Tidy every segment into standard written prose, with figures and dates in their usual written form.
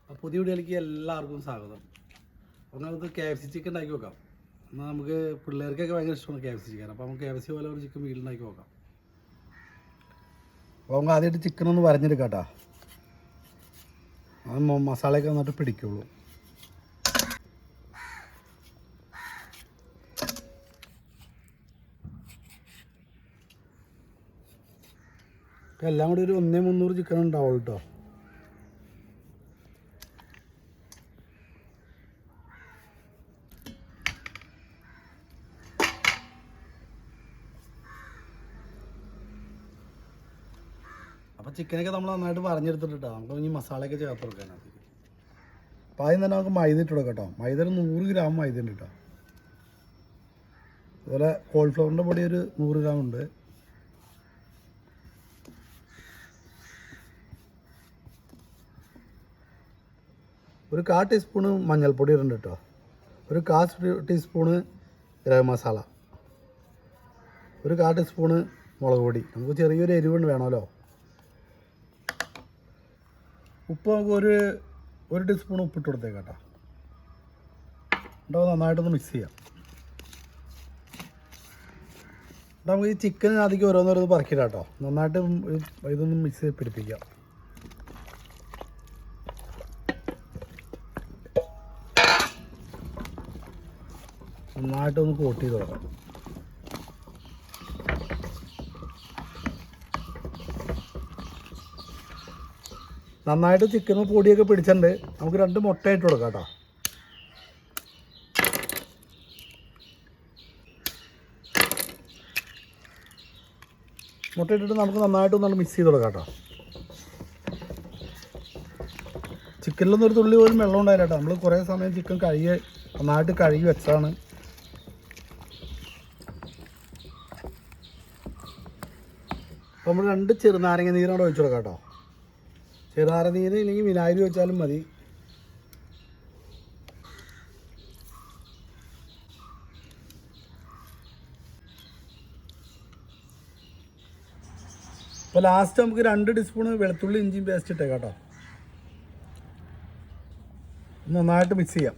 പുതിയ വീഡിയോയിലേക്ക് എല്ലാവർക്കും സ്വാഗതം. അപ്പോൾ നമുക്ക് KFC ചിക്കൻ ഉണ്ടാക്കി നോക്കാം. എന്നാൽ നമുക്ക് പിള്ളേർക്കൊക്കെ ഭയങ്കര ഇഷ്ടമാണ് KFC ചിക്കൻ. അപ്പോൾ നമുക്ക് KFC പോലെ ഒരു ചിക്കൻ വീട്ടിലുണ്ടാക്കി നോക്കാം. അപ്പോൾ നമുക്ക് ആദ്യമായിട്ട് ചിക്കൻ ഒന്ന് വരഞ്ഞെടുക്കാം കേട്ടോ. അത് മസാലയൊക്കെ നന്നായിട്ട് പിടിക്കുള്ളൂ. എല്ലാം കൂടി ഒരു 1,300 ചിക്കൻ ഉണ്ടാവുള്ളൂ കേട്ടോ. അപ്പോൾ ചിക്കനൊക്കെ നമ്മൾ നന്നായിട്ട് പറഞ്ഞെടുത്തിട്ട് നമുക്ക് ഇനി മസാലയൊക്കെ ചേർത്ത് കൊടുക്കാനകത്ത്. അപ്പോൾ ആദ്യം തന്നെ നമുക്ക് മൈദ ഇട്ട് കൊടുക്കാം കേട്ടോ. മൈദ ഒരു 100 ഗ്രാം മൈദ ഉണ്ട് കേട്ടോ. അതുപോലെ കോളിഫ്ലവറിൻ്റെ പൊടി ഒരു 100 ഗ്രാം ഉണ്ട്. ഒരു 1/4 ടീസ്പൂണ് മഞ്ഞൾപ്പൊടി ഇടുന്നുണ്ട് കേട്ടോ. ഒരു 1/4 ടീസ്പൂണ് ഗരം മസാല, ഒരു 1/4 ടീസ്പൂണ് മുളക് പൊടി. നമുക്ക് ചെറിയൊരു എരിവുണ്ട് വേണമല്ലോ. ഉപ്പ് നമുക്ക് ഒരു ടീസ്പൂൺ ഉപ്പിട്ട് കൊടുത്തേക്കാം കേട്ടോ. എന്നിട്ട് നന്നായിട്ടൊന്ന് മിക്സ് ചെയ്യാം. എന്നിട്ട് നമുക്ക് ഈ ചിക്കൻ ആദ്യം ഓരോന്നോരോന്ന് പറക്കില്ല കേട്ടോ. നന്നായിട്ട് ഇതൊന്ന് മിക്സ് ചെയ്ത് പിടിപ്പിക്കാം. നന്നായിട്ടൊന്ന് കോട്ട് ചെയ്ത് കൊടുക്കാം. നന്നായിട്ട് ചിക്കനും പൊടിയൊക്കെ പിടിച്ചിട്ടുണ്ട്. നമുക്ക് 2 മുട്ട ഇട്ട് കൊടുക്കാം കേട്ടോ. മുട്ട ഇട്ടിട്ട് നമുക്ക് നന്നായിട്ടൊന്ന് മിക്സ് ചെയ്ത് കൊടുക്കാം കേട്ടോ. ചിക്കനിലൊന്നും ഒരു തുള്ളി പോലും വെള്ളം ഉണ്ടായില്ല കേട്ടോ. നമ്മൾ കുറേ സമയം ചിക്കൻ നന്നായിട്ട് കഴുകി വെച്ചതാണ്. അപ്പോൾ നമ്മൾ 2 ചെറുനാരങ്ങ നീരോടെ ഒഴിച്ചു കൊടുക്കാം കേട്ടോ. ചെറുനാരങ്ങ നീര് ഇല്ലെങ്കിൽ വിനാഗിരി വെച്ചാലും മതി. അപ്പോൾ ലാസ്റ്റ് നമുക്ക് 2 ടീസ്പൂൺ വെളുത്തുള്ളി ഇഞ്ചിയും പേസ്റ്റ് ഇട്ടേക്കാം കേട്ടോ. നന്നായിട്ട് മിക്സ് ചെയ്യാം.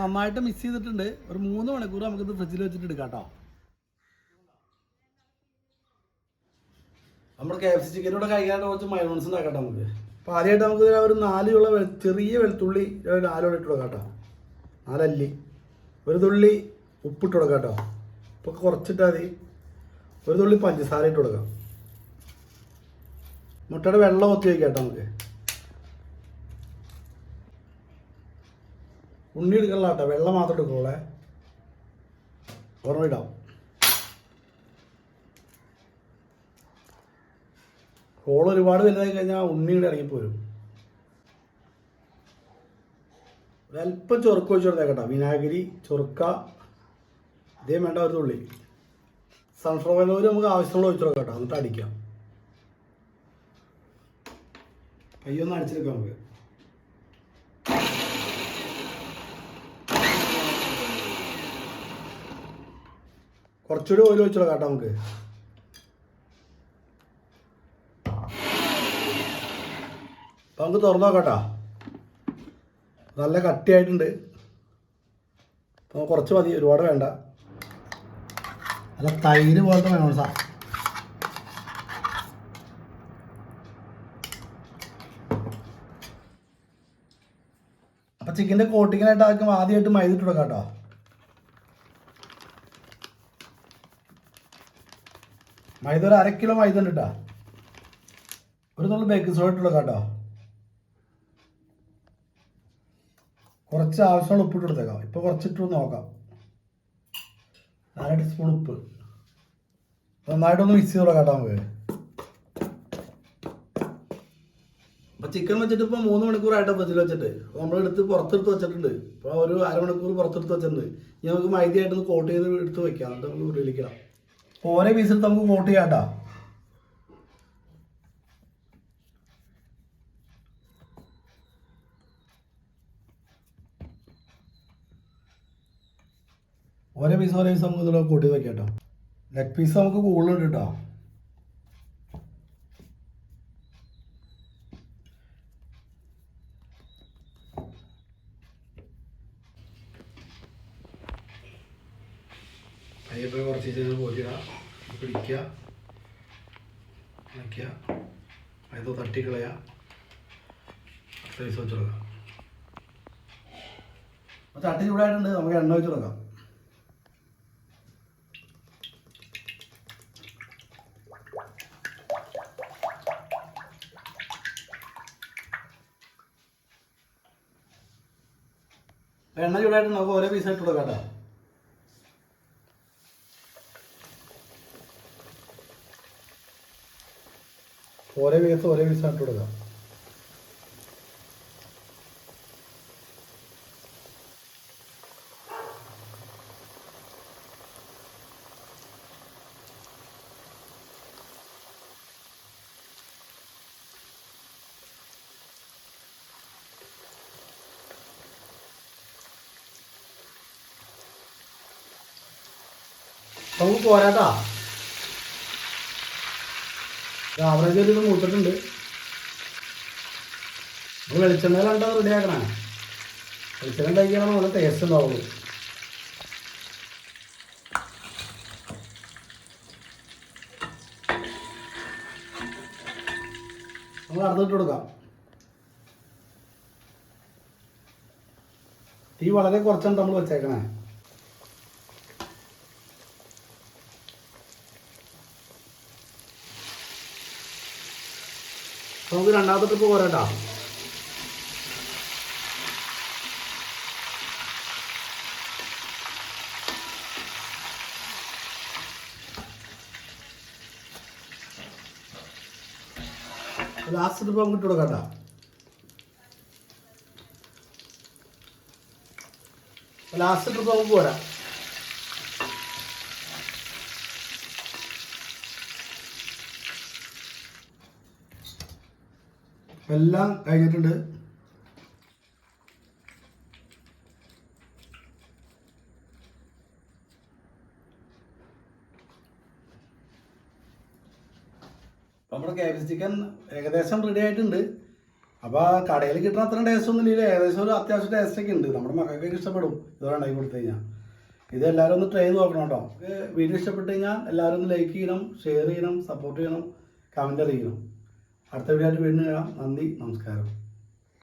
നന്നായിട്ട് മിക്സ് ചെയ്തിട്ടുണ്ട്. ഒരു 3 മണിക്കൂർ നമുക്കിത് ഫ്രിഡ്ജിൽ വെച്ചിട്ട് എടുക്കാം കേട്ടോ. നമ്മുടെ KFC ചിക്കനോടെ കഴിക്കാനായിട്ട് കുറച്ച് മയോണൈസ് ഉണ്ടാക്കട്ടെ നമുക്ക്. അപ്പോൾ ആദ്യമായിട്ട് നമുക്ക് ഒരു 4 ചെറിയ വെളുത്തുള്ളി 4 ഇട്ട് കൊടുക്കാം കേട്ടോ. 4 അല്ലി. ഒരു തുള്ളി ഉപ്പിട്ട് കൊടുക്കാം കേട്ടോ. ഇപ്പോൾ കുറച്ചിട്ടാൽ മതി. ഒരു തുള്ളി പഞ്ചസാര ഇട്ട് കൊടുക്കാം. മുട്ടയുടെ വെള്ളം ഒത്തി വയ്ക്കാം കേട്ടോ. നമുക്ക് ഉണ്ണി എടുക്കണില്ല കേട്ടോ. വെള്ളം മാത്രം എടുക്കുള്ളേ. ഓർമ്മ ഇടാം. ഹോൾ ഒരുപാട് വലുതായി കഴിഞ്ഞാൽ ഉണ്ണിയുടെ ഇറങ്ങിപ്പോരും. ഒരല്പം ചൊറുക്ക ഒഴിച്ച് കൊടുത്തേക്കാം കേട്ടോ. വിനാഗിരി, ചൊറുക്ക ഇതേ വേണ്ട. ഒരു തുള്ളി സൺഫ്ലവർ ഓയിൽ നമുക്ക് ആവശ്യമുള്ള ഒഴിച്ചു കൊടുക്കാം കേട്ടോ. എന്നിട്ട് അടിക്കാം. കയ്യൊന്ന് അടിച്ചെടുക്കാം നമുക്ക്. കുറച്ചുകൂടി ഓയിൽ ഒഴിച്ചു കൊടുക്കാം കേട്ടോ നമുക്ക്. അപ്പം നമുക്ക് തുറന്നു നോക്കാം കേട്ടോ. നല്ല കട്ടിയായിട്ടുണ്ട്. അപ്പോൾ കുറച്ച് മതി, ഒരുപാട് വേണ്ട. അല്ല തൈര് പോലത്തെ വേണം സാർ. അപ്പം ചിക്കൻ്റെ കോട്ടിങ്ങിനായിട്ട് ആക്കും ആദ്യമായിട്ട് മൈദ ഇട്ട് കൊടുക്കാം കേട്ടോ. മൈദ ഒരു 1/2 കിലോ മൈദ ഉണ്ട് കേട്ടോ. ഒരു തുള്ളി ബേക്കിംഗ് സോഡ ഇട്ട് കൊടുക്കാം കേട്ടോ. കുറച്ച് ആവശ്യമുള്ള ഉപ്പിട്ട് കൊടുത്തേക്കാം. ഇപ്പോൾ കുറച്ചിട്ട് നോക്കാം. 4 ടീസ്പൂൺ ഉപ്പ്. നന്നായിട്ടൊന്ന് മിക്സ് ചെയ്ത് കൊടുക്കാം കേട്ടോ നമുക്ക്. അപ്പോൾ ചിക്കൻ വെച്ചിട്ട് ഇപ്പോൾ 3 മണിക്കൂറായിട്ടോ ഫ്രിഡ്ജിൽ വെച്ചിട്ട്. നമ്മളെടുത്ത് പുറത്തെടുത്ത് വെച്ചിട്ടുണ്ട്. ഇപ്പോൾ ഒരു അരമണിക്കൂർ പുറത്തെടുത്ത് വെച്ചിട്ടുണ്ട്. ഇനി നമുക്ക് മൈദയായിട്ടൊന്ന് കോട്ട് ചെയ്ത് എടുത്ത് വെക്കാം. എന്നിട്ട് നമുക്ക് ഉള്ളിലിക്കണം. ഓരോ പീസെടുത്ത് നമുക്ക് കോട്ട് ചെയ്യാം കേട്ടോ. ഓരോ പീസ് നമുക്ക് ഇതിലൊക്കെ കൂട്ടി വയ്ക്കാം കേട്ടോ. ലെഗ് പീസ് നമുക്ക് കൂടുതലുണ്ട് കേട്ടോ. കയ്യപ്പോൾ കുറച്ച് കഴിഞ്ഞാൽ പോരിയിടുക, പിടിക്കുക, വയ്ക്കുക, അത് തട്ടിക്കളയുക, സൈസ് വെച്ച് കൊടുക്കാം. അപ്പോൾ ചട്ടി ചൂടായിട്ടുണ്ട്, നമുക്ക് എണ്ണ വെച്ച് കൊടുക്കാം. എണ്ണ ചൂടായിട്ട് നമുക്ക് ഓരോ പീസായിട്ട് കൊടുക്കാം കേട്ടോ. ഓരോ പീസായിട്ട് കൊടുക്കാം. നമുക്ക് പോരാട്ടാ. ആവറേജ് ഒരു ഇത് മൂത്തിട്ടുണ്ട്. നമ്മൾ വെളിച്ചെണ്ണയിലുണ്ടോ റെഡിയാക്കണേ. വെളിച്ചെണ്ണ ഉണ്ടാക്കിയാൽ നല്ല ടേസ്റ്റ് ഉണ്ടാവുള്ളൂ. നമ്മൾ അടുത്തിട്ട് കൊടുക്കാം. തീ വളരെ കുറച്ചാണ് നമ്മൾ വെച്ചേക്കണേ. നമുക്ക് രണ്ടാമത്തെ ട്രിപ്പ് പോരാട്ടാ. ലാസ്റ്റ് ട്രിപ്പ് നമുക്ക് ഇട്ട് കൊടുക്കാട്ടാ. ലാസ്റ്റ് ട്രിപ്പ് നമുക്ക് പോരാ. എല്ലാം കഴിഞ്ഞിട്ടുണ്ട്. നമ്മുടെ KFC ചിക്കൻ ഏകദേശം റെഡി ആയിട്ടുണ്ട്. അപ്പോൾ കടയിൽ കിട്ടുന്ന അത്ര ടേസ്റ്റ് ഒന്നും ഇല്ല, ഏകദേശം ഒരു അത്യാവശ്യം ടേസ്റ്റൊക്കെ ഉണ്ട്. നമ്മുടെ മക്കൾക്കൊക്കെ ഇഷ്ടപ്പെടും ഇതുപോലെ ഉണ്ടാക്കി കൊടുത്തു കഴിഞ്ഞാൽ. ഇത് എല്ലാവരും ഒന്ന് ട്രൈ ചെയ്ത് നോക്കണം കേട്ടോ. വീഡിയോ ഇഷ്ടപ്പെട്ട് കഴിഞ്ഞാൽ എല്ലാവരും ഒന്ന് ലൈക്ക് ചെയ്യണം, ഷെയർ ചെയ്യണം, സപ്പോർട്ട് ചെയ്യണം, കമൻ്റ് അറിയിക്കണം. അടുത്ത വീഡിയോ ആയിട്ട് വീണ്ടും കാണാം. നന്ദി, നമസ്കാരം.